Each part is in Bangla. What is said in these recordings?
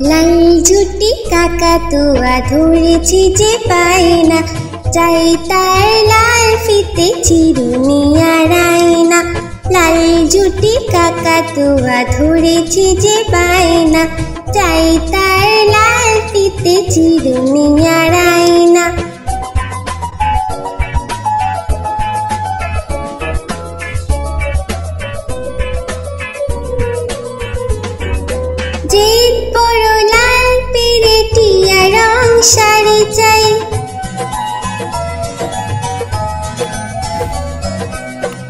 লাল ঝুটি কাকাতুয়া ধরেছে যে পায় না, চাই তার লাল ফিতে চিরুনি আর আয়না। লাল ঝুটি কাকাতুয়া ধরেছে যে পায় না, চাই তার লাল ফিতে চিরুনি আর আয়না। জেদ বড় লাল পেরেটিয়া রং শাড়ি চাই,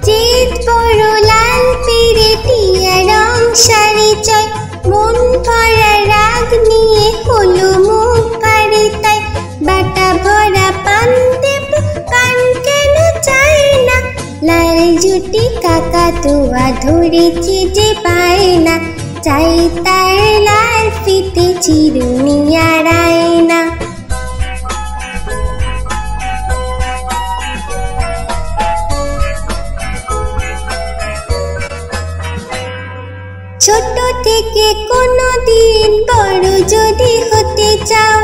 জেদ বড় লাল পেরেটিয়া রং শাড়ি চাই। মন ভরা রাগ নিয়ে হলো মুখ ভারী তাই, বাটা ভরা পান দেব পান কেন চাই না। লাল ঝুটি কাকাতুয়া ধরেছে যে পায় না, চাই তার লাল ফিতে চিরুনি আর আয়না। ছোট থেকে কোনো দিন বড় যদি হতে চাও,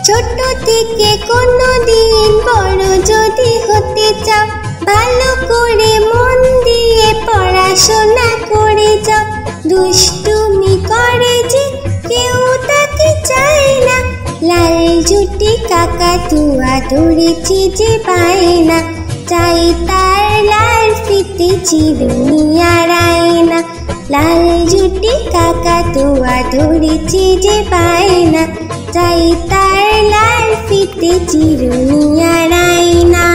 ছোট থেকে কোনো দিন বড় যদি হতে চাও, ভালো করে মন দিয়ে পড়াশোনা করে যাও। দুষ্টুমি করে যে কেউ তাকে চায় না, লাল ঝুটি কাকাতুয়া ধরেছে যে পায় না, চাই তার লাল ফিতে চিরুনি আর আয়না। লাল ঝুটি কাকাতুয়া ধরেছে যে পায় না, চাই তার লাল ফিতে চিরুনি আর আয়না।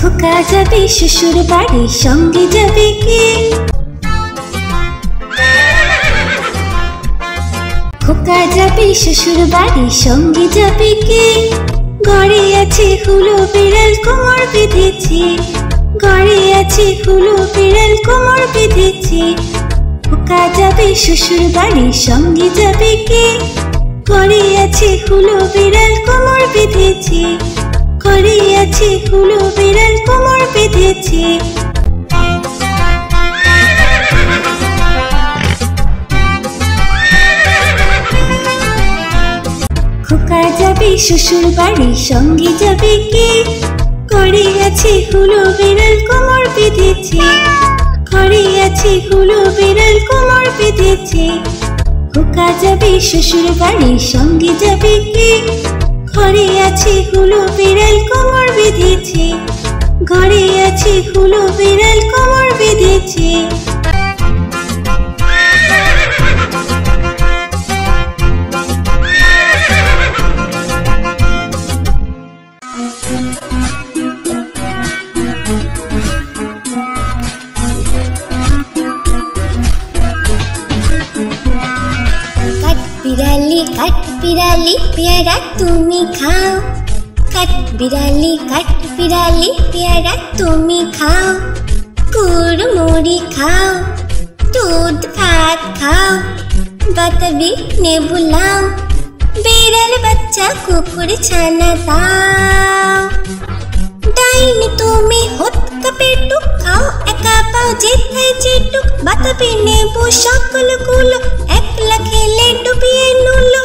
খোকা যাবে শ্বশুর বাড়ি, সঙ্গে যাবে কে? খোকা যাবে শ্বশুর বাড়ি, সঙ্গে যাবে কে? ঘরে আছে হুলো বিড়াল কোমর বেঁধেছে, ঘরে আছে হুলো বিড়াল কোমর বেঁধেছে। খোকা যাবে শ্বশুর বাড়ি, সঙ্গে যাবে কে? ঘরে আছে হুলো বিড়াল কোমর বেঁধেছে, ঘরে আছে হুলো বিড়াল কোমর বেঁধেছে। খোকা যাবে শ্বশুর বাড়ি, সঙ্গে যাবে কে? ঘরে আছে হুলো বিড়াল কোমর বেঁধেছে, ঘরে আছে হুলো বিড়াল কোমর বেঁধেছে। খোকা যাবে শ্বশুর বাড়ি, সঙ্গে যাবে কে? ঘরে আছে হুলো বিড়াল কোমর বেঁধেছে, ঘরে আছে হুলো বিড়াল কোমর বেঁধেছে। কাঠ বিড়ালি পেয়ারা তুমি খাও, কাঠ বিড়ালি পেয়ারা তুমি খাও। কুড়মুড়ি খাও, দুধ ভাত খাও, বাতাবি নেবু লাও, বিড়াল বাচ্চা কুকুর ছানা দাও। ডাইনি তুমি হতকা পেটুক খাও, একা পাও যেথায় যেটুক, বাতাবি নেবু সকলগুলো একলা খেলে ডুবিয়ে নুলো।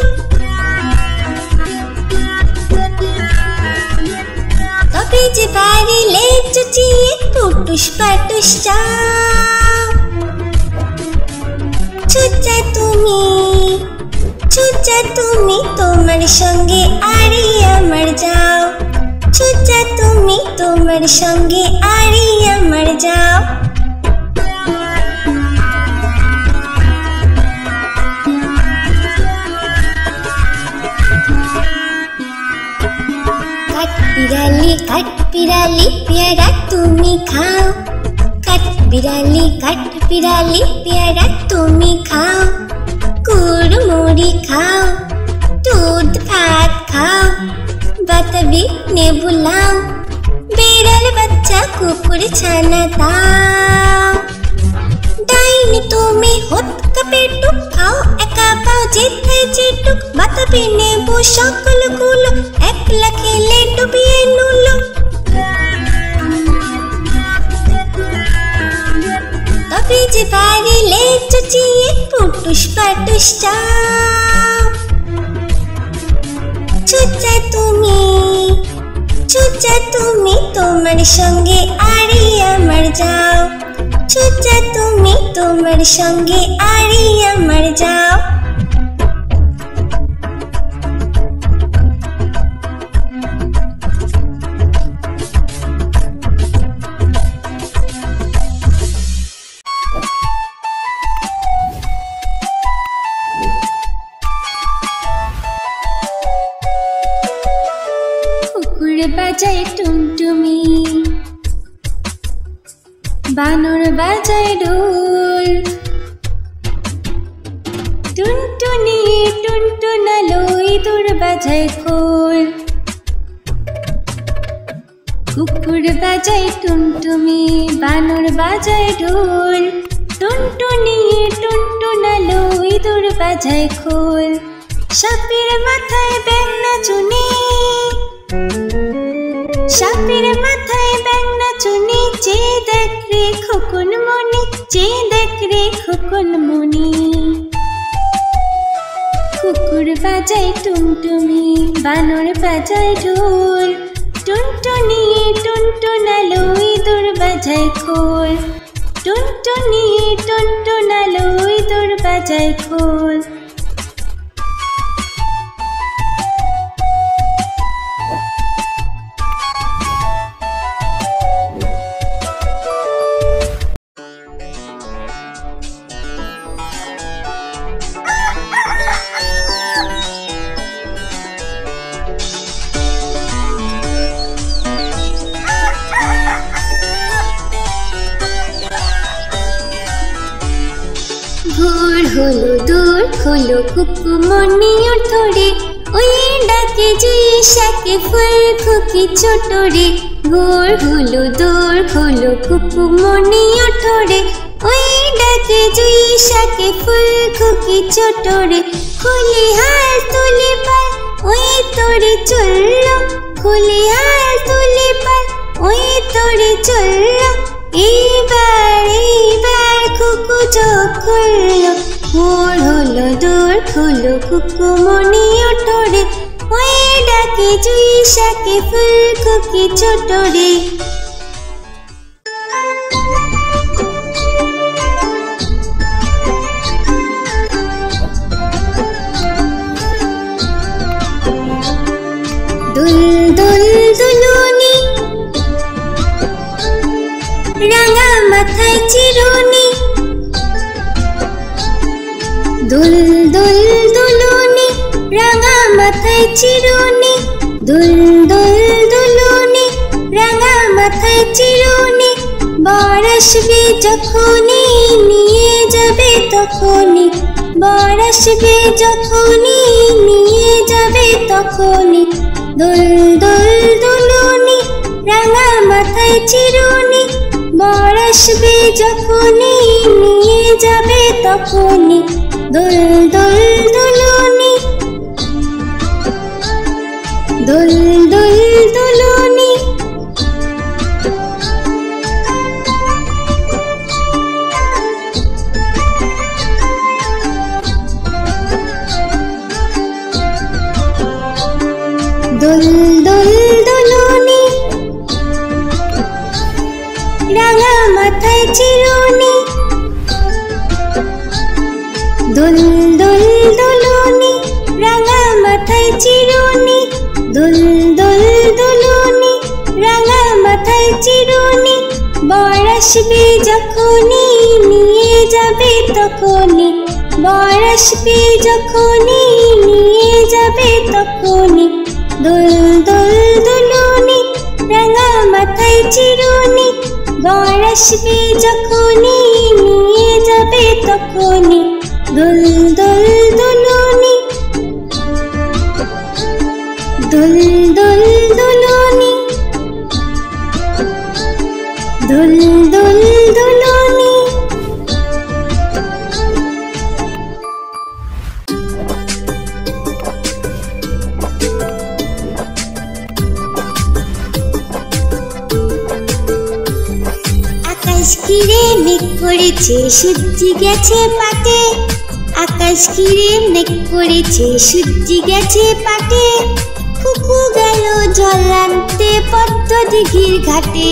তবে যে বাড়িলে চুচিয়ে টুটুস পাটুস চাও। ছুচা তুমি তোমার সঙ্গে আরি আমার যাও, ছুচা তুমি তোমার সঙ্গে আরি আমার যাও। কাঠ বিড়ালি পেয়ারা তুমি খাও, কাঠ বিড়ালি পেয়ারা তুমি খাও। কুড়মুড়ি খাও, দুধ ভাত খাও, বাতাবি নেবু লাও, বিড়াল বাচ্চা কুকুর ছানা দাও। ডাইনি তুমি হতকা পেটুক খাও, একা যেথায় যেটুক বাতাবি নেব সকলগুলো, একলা খেলে ডুবিয়ে নুলো। তবে যে পারিলে চুচিয়ে পুটুস পাটুস চাও। চুচা তুমি তোমার সঙ্গে আরি আমার যাও। চুচা তুমি তোমার সঙ্গে আরি আমার যাও। কুকুর বাজায় টুনটুমি, বানর বাজায় ঢোল। টুনটুনি টুনটুনালো ইঁদুর বাজায় খোল। কুকুর বাজায় টুনটুমি, বানর বাজায় ঢোল। টুনটুনি টুনটুনালো ইঁদুর বাজায় খোল। সাপের মাথায় ব্যাঙ নাচুনি, সাপের মাথায় ব্যাঙ নাচুনি। যে দেখ রে খোকন মনি, যে দেখ রে খোকন মনি। কুকুর বাজায় টুনটুমি, বানর বাজায় ঢোল। টুনটুনি টুনটুনালো ইঁদুর বাজায় খোল। টুনটুনি টুনটুনালো ইঁদুর বাজায় খোল। ভোর হলো দূর হলো কুকুমনি ওঠরে, ওই ডাকে জুই শাকে ফুল খুকি ছোট রে। ভোর হলো দূর হলো কুকুমনি ওঠরে, ওই ডাকে জুই শাকে ফুল খুকি ছোট রে। খুলি হাল তুলি পাল ওই তোরে চললো, খুলি হাল তুলি পাল ওই তোরে চললো। এইবার কুকু চোখ খুললো। ভোর হলো দূর হলো কুকুমনি ওঠরে, ওই ডাকে জুই শাকে ফুল খুকি ছোট রে। দুল দুল দুলুনি, রাঙা মাথায় চিরুনি। দুল দুল দুলুনি, রাঙা মাথায় চিরুনি। দুল দুল দুলুনি, রাঙা মাথায় চিরুনি। বর আসবে যখনই নিয়ে যাবে তখনই, বর আসবে যখনই নিয়ে যাবে তখনই। দুল দুল দুলুনি, রাঙা মাথায় চিরুনি। বর আসবে যখনই নিয়ে যাবে তখনই। দুল দুল দুলুনি, দুল দুল দুলুনি। দুল দুল দুলুনি, রাঙা মাথায় চিরুনি। দুল দুল দুলুনি, রাঙা মাথায় চিরুনি। দুল দুল দুলুনি, রাঙা মাথায় চিরুনি। বর আসবে যখনই নিয়ে যাবে তখনই, বর আসবে যখনই নিয়ে যাবে তখনই। দুল দুল দুলুনি, রাঙা মাথায় চিরুনি। বর আসবে যখনই নিয়ে যাবে তখনই। দুল দুল দুলুনি, দুল দুল দুলুনি। দুল দুল দুলুনি। ঘিরে মেঘ করেছে সূর্যি গেছে পাটে, আকাশ ঘিরে মেঘ করেছে সূর্যি গেছে পাটে। কুকু গেল জল আনতে পদ্ম দিঘির ঘাটে,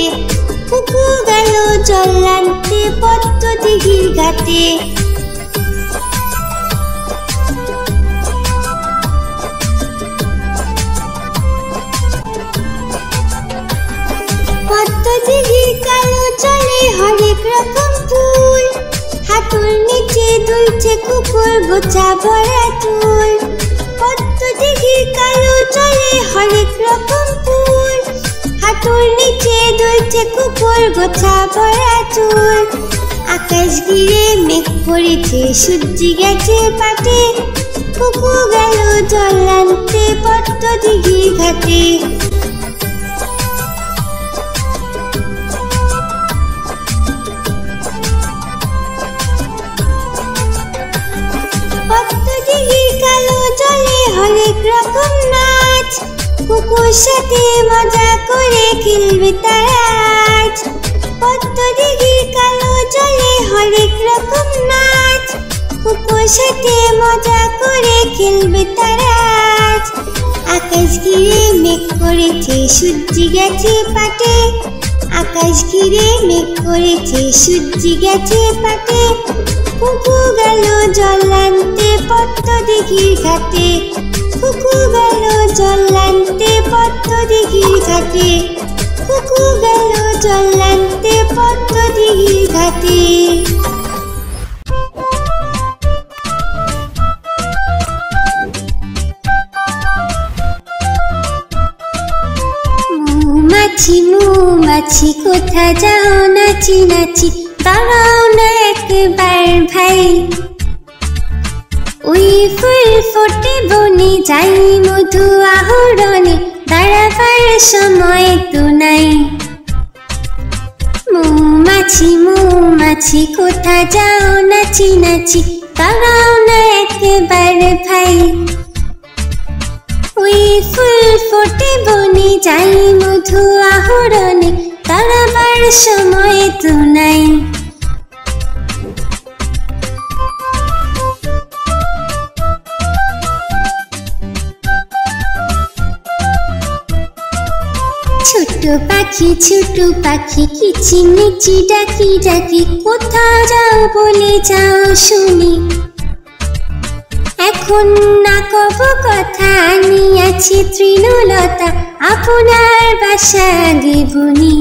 কুকু গেল জল আনতে পদ্ম দিঘির ঘাটে। পদ্ম দিঘির কালো জলে হরেক রকম ফুল, হাঁটুর নিচে দুলছে কুকুর গোছা ভরা চুল। পদ্ম দিঘির কালো জলে হরেক রকম ফুল, হাঁটুর নিচে দুলছে কুকুর গোছা ভরা চুল। আকাশ ঘিরে মেঘ পড়েছে সূর্যি গেছে পাটে, কুকু গেল জল আনতে পদ্ম দিঘির ঘাটে। পদ্ম দিঘির কালো জলে হরেক রকম নাচ, কুকুর সাথে মজা করে খেলবে তারা আজ। পদ্ম দিঘির কালো জলে হরেক রকম নাচ, কুকুর সাথে মজা করে খেলবে তারা আজ। আকাশ ঘিরে মেঘ করেছে সূর্যি গেছে পাটে, আকাশ ঘিরে মেঘ করেছে সূর্যি গেছে পাটে। কুকু গেল জল আনতে পদ্ম দিঘির ঘাটে, কুকু গেল জল আনতে পদ্ম দিঘির ঘাটে, কুকু গেল জল আনতে পদ্ম দিঘির ঘাটে। মৌমাছি মৌমাছি কোথা যাও নাচি নাচি, দাঁড়াও না একবার ভাই। ওই ফুল ফোটে বনে যাই মধু আহরণে, দাঁড়াবার সময় তো নাই। মৌমাছি মৌমাছি কোথা যাও নাচি নাচি, দাঁড়াও না একবার ভাই। ওই ফুল ফোটে বনে যাই মধু আহরণে, দাঁড়াবার সময় তো নাই। ছোট পাখি কিচিমিচি ডাকি ডাকি, কোথাও যাও বলে যাও শুনি। এখন না কব কথা আনিয়াছি তৃণলতা, আপনার বাসা আগে বুনি।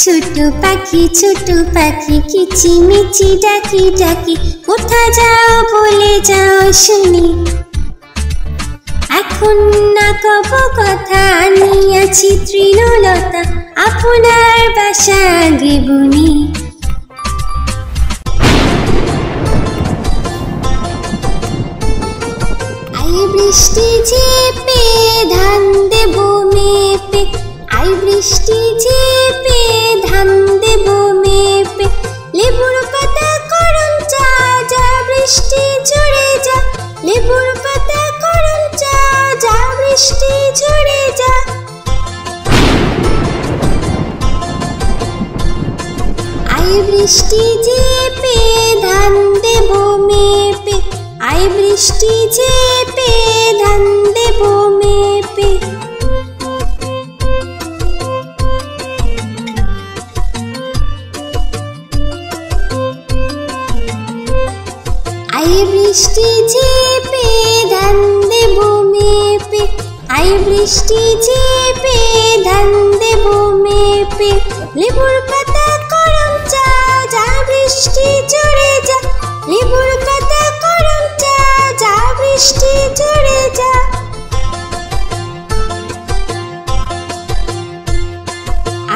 ছোট পাখি কিচিমিচি ডাকি ডাকি, কোথা যাও বলে যাও শুনি। এখন না কব কথা আনিয়াছি তৃণলতা, আপনার বাসা আগে বুনি। আই বৃষ্টি ঝেপে ধান দেব মেপে, আই বৃষ্টি ঝেপে ধান দেব মেপে। লেবুর পাতা করম চা, যা বৃষ্টি ঝরে যা, লেবুর পাতা করম চা, যা বৃষ্টি ঝরে যা। আই বৃষ্টি ঝেপে ধান দেব মেপে, আই বৃষ্টি ঝেপে ধান দেব মেপে। আই বৃষ্টি ঝেপে ধান দেব মেপে, আই বৃষ্টি ঝেপে ধান দেব মেপে। লেবুর পাতা করম চা, যা বৃষ্টি ঝরে যা, লেবুর পাতা করম চা, যা বৃষ্টি ঝরে যা।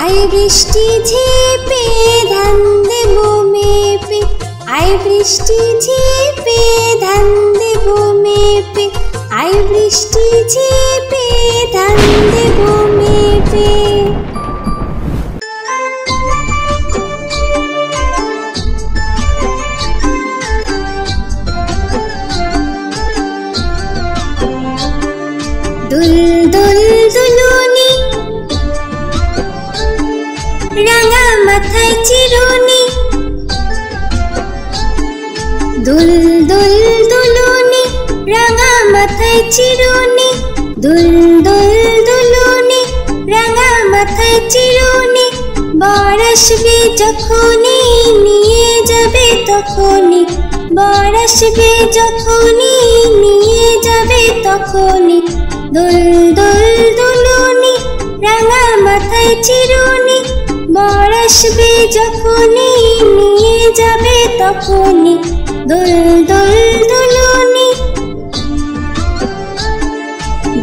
আই বৃষ্টি ঝেপে ধান দেব মেপে, আই বৃষ্টি ঝেপে ধান দেব মেপে, আই বৃষ্টি ঝেপে ধান দেব মেপে। দুল দুল দুলুনি রাঙা মাথায় চিরুনি, দুল দুল দুলুনি, রাঙা মাথায় চিরুনি, দুল দুল দুলুনি, রাঙা মাথায় চিরুনি। বর আসবে যখনই নিয়ে যাবে তখনই, বর আসবে যখনই নিয়ে যাবে তখনই। দুল দুল দুলুনি, রাঙা মাথায় চিরুনি, বর আসবে যখনই নিয়ে যাবে তখনই। দুল দুল দুলুনি,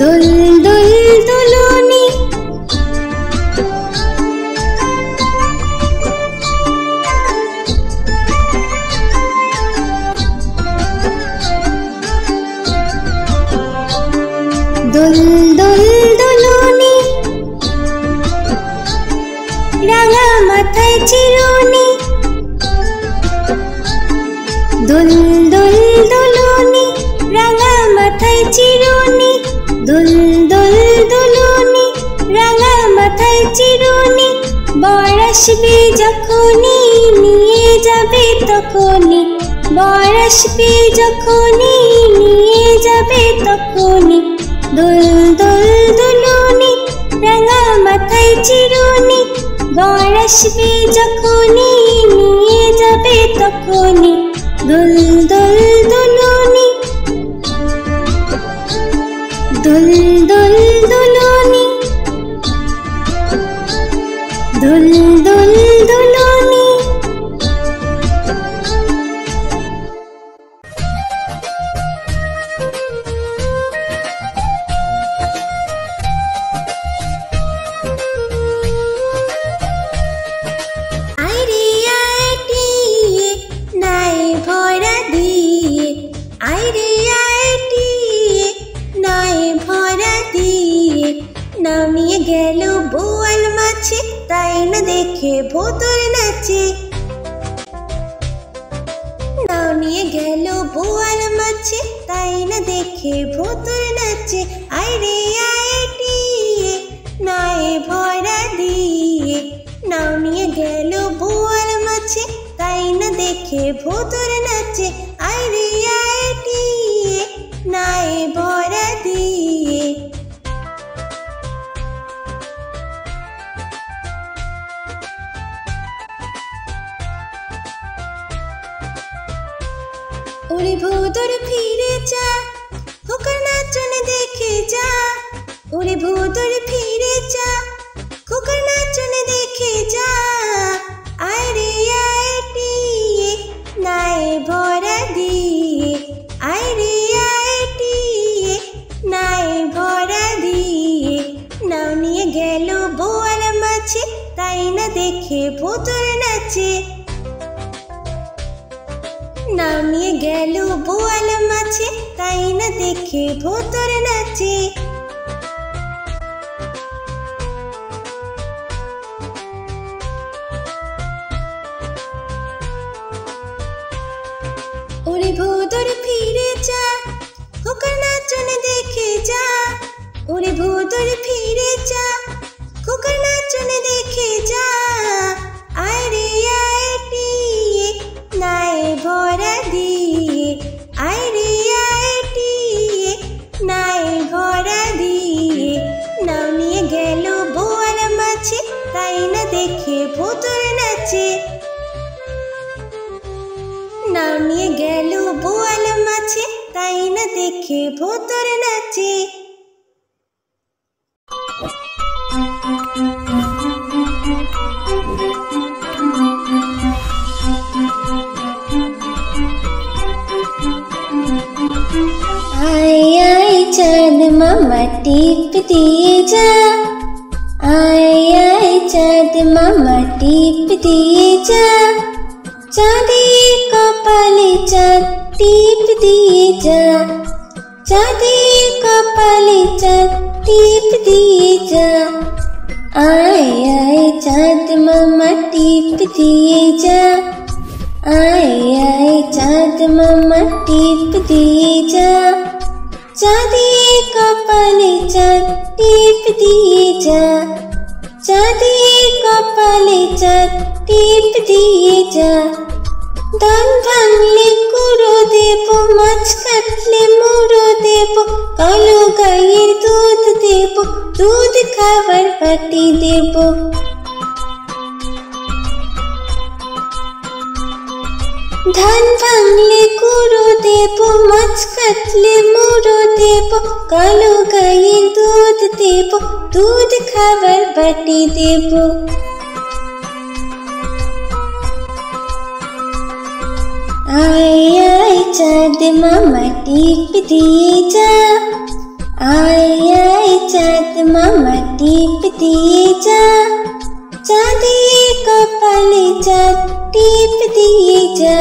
দুল দুল দুলুনি। দুল দুল দুলুনি, রাঙা মাথায় চিরুনি, দুল দুল দুলুনি, রাঙা মাথায় চিরুনি, দুল দুল দুলুনি, রাঙা মাথায় চিরুনি। বর আসবে যখনই নিয়ে যাবে তখনই, বর আসবে যখনই নিয়ে যাবে তখনই। দুল দুল দুলুনি, রাঙা মাথায় চিরুনি, বর আসবে যখনই নিয়ে যাবে তখনই। দুল দুল দুলুনি, দুল দুল দুলুনি, দুল দুল দুলুনি। নামিয়ে গেল বোয়াল মাছে, তাই না দেখে ভোতর নাচে। নামিয়ে গেল বোয়াল মাছে, তাই না দেখে ভোতর নাচে। আইরে আইটিয়ে নয় ভরা দিয়ে, নামিয়ে গেল বোয়াল মাছে, তাই না দেখে ভোতর নাচে। আইরে আইটিয়ে নয় ভরা দিয়ে। ওরে ভোতর ফিরে যা, খোকার নাচন দেখে যা। ওরে ভোতর ফিরে যা, খোকার নাচন দেখে যা। আইরে আইটিয়ে নাই ভরা দিয়ে, আইরে আইটিয়ে নাই ভরা দিয়ে। নাও নিয়ে গেল বোয়াল মাছে, তাই না দেখে ভোতর নাচে। নামিয়ে গেল বোয়াল মাছে, তাই না দেখে ভোতর নাচে। ওরে ভোতর ফিরে যা, খোকার নাচন দেখে যা। ওরে ভোতর ফিরে যা, খোকার নাচন দেখে যা। আইরে আইটিয়ে নাই ভরা দিয়ে, আইরে আইটিয়ে নাই ভরা দিয়ে। নাও নিয়ে গেল বোয়াল মাছে, তাই না দেখে ভোতর নাচে। নাও নিয়ে গেল বোয়াল মাছে, তাই না দেখে ভোতর নাচে। आय आय चाँद मामा टीप दिए जा, आय आय चाँद मामा टीप दिए जा। चाँदी कपाले चाँद टीप दिए जा, चाँदी कपाले चाँद टीप दिए जा। आय आय चाँद मामा टीप दिए जा, आय आय चाँद मामा टीप दिए जा। चाँदी कपाले चाँद टीप दिए जा, चाँदी कपाले চাঁদ টিপ দিয়ে যা। ধান ভাঙলে কুড়ো দেব, মাছ কাটলে মুড়ো দেব, কালো গাইয়ের দুধ দেব, দুধ খাবার বাটি দেব। ধান ভাঙলে কুড়ো দেব, মাছ কাটলে মুড়ো দেব, কালো গাইয়ের দুধ দেব, দুধ খাবার বাটি দেব। আয় আয় চাঁদ মামা টিপ দিয়ে যা। আয় আয় চাঁদ মামা টিপ দিয়ে যা। চাঁদের কপালে চাঁদ টিপ দিয়ে যা।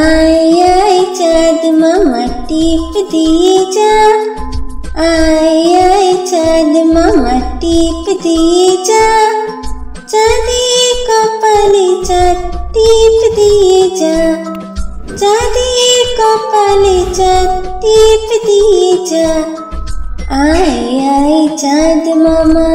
আয় আয় চাঁদ মামা টিপ দিয়ে যা। আয় আয় চাঁদ মামা টিপ দিয়ে যা। চাঁদের কপালে চাঁদ টিপ দিয়ে যা। চাঁদের কপালে চাঁদ টিপ দিয়ে যা। আয় আয় চাঁদ মামা।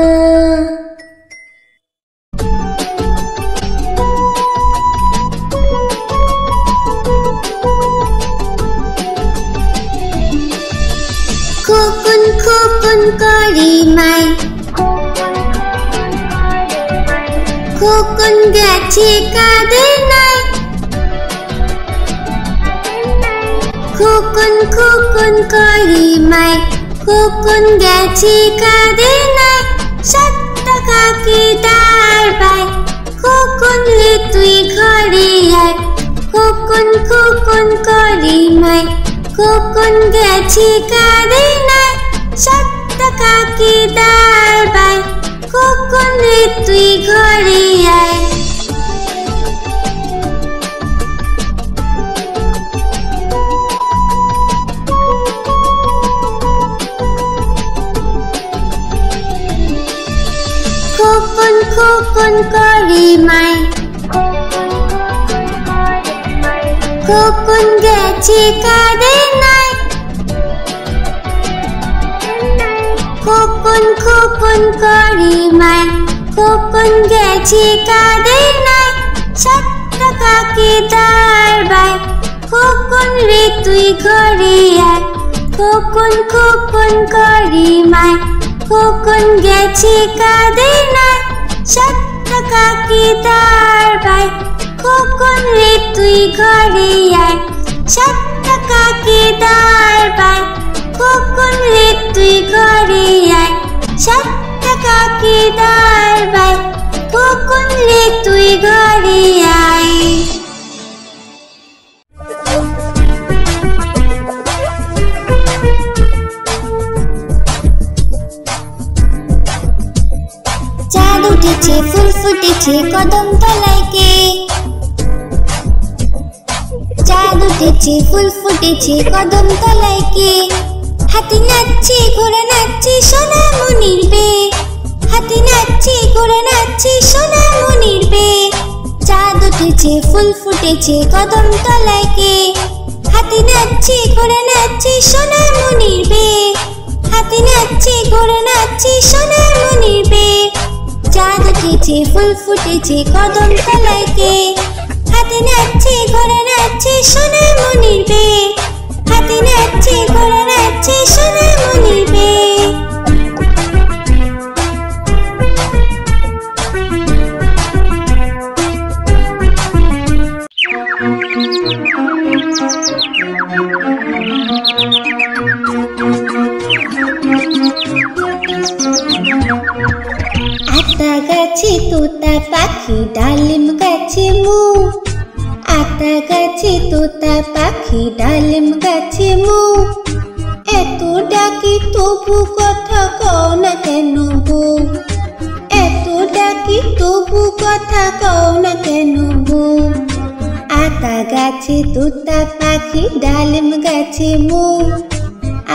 খোকন খোকন করে মাই, খোকন গেছে কাদের নাই। খোকন খোকন করে মাই, খোকন গেছে কাদের নাই। 7 টাকাকে দাঁড়াই, খোকন রে তুই ঘরে আয়। খোকন খোকন করে মাই, খোকন গেছে কাদের নাই। 7 টাকাকে দাঁড়াই, খোকন রে তুই ঘরে আয়। খোকন খোকন করে মাই, খোকন গেছে কাদের নাই। খোকন খোকন করে মাই, খোকন গেছে কাদের নাই। 7 টাকাকে দাঁড়াই, খোকন রে তুই ঘরে আয়। খোকন খোকন করে মাই, খোকন গেছে কাদের নাই। 7 টাকাকে দাঁড়াই, খোকন রে তুই ঘরে আয়। 7 টাকাকে দাঁড়াই, খোকন রে তুই ঘরে আয়। 7 টাকাকে দাঁড়াই, খোকন রে তুই ঘরে আয়। চাঁদ উঠেছে ফুল ফুটেছে কদম তলায় কে। চাঁদ উঠেছে ফুল ফুটেছে কদম তলায় কে। হাতি নাচছে ঘোড়া নাচছে সোনা মনির বে। হাতি নাচছে ঘোড়া নাচছে সোনা মনির বে। চাঁদ উঠেছে ফুল ফুটেছে কদম তলায় কে। হাতি নাচছে ঘোড়া নাচছে সোনা মনির বে। হাতি নাচছে ঘোড়া নাচছে সোনা মনির বে। চাঁদ উঠেছে ফুল ফুটেছে কদম তলায় কে। হাতি নাচছে ঘোড়া নাচছে সোনা মনির বে। হাতি নাচছে ঘোড়া নাচছে সোনা মনির বে। আতা গাছে তোতা পাখি ডালিম গাছে মু। আতা গাছে তোতা পাখি ডালিম গাছে মু। এত ডাকি তবু কথা কও না কেন বউ। এত ডাকি তবু কথা কও না কেন বউ। আতা গাছে তোতা পাখি ডালিম গাছে মু।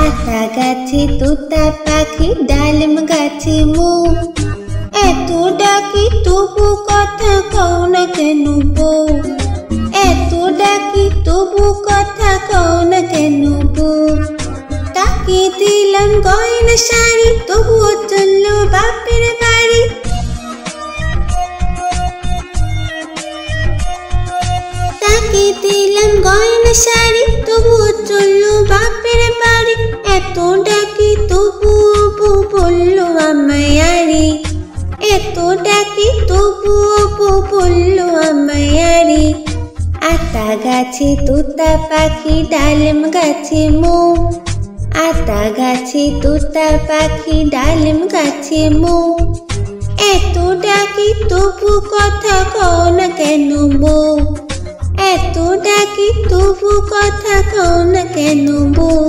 আতা গাছে তোতা পাখি ডালিম গাছে মু। এত ডাকি তবু কথা কও না কেন বউ। এত ডাকি তবু কথা কও না কেন বউ। তাকে দিলাম গয়না শাড়ি তবুও চললো বাপের বাড়ি। শাড়ি তবুও চললো বাপের বাড়ি। এত ডাকি তবুও বউ বললো আমায় আরে, এত ডাকি তবুও বউ বললো আমায় আরে। আতা গাছে তোতা পাখি ডালিম গাছে মৌ, আতা গাছে তোতা পাখি ডালিম গাছে মৌ। এত ডাকি তবু কথা কও না কেন বউ, এত ডাকি তবু কথা কও না কেন বউ।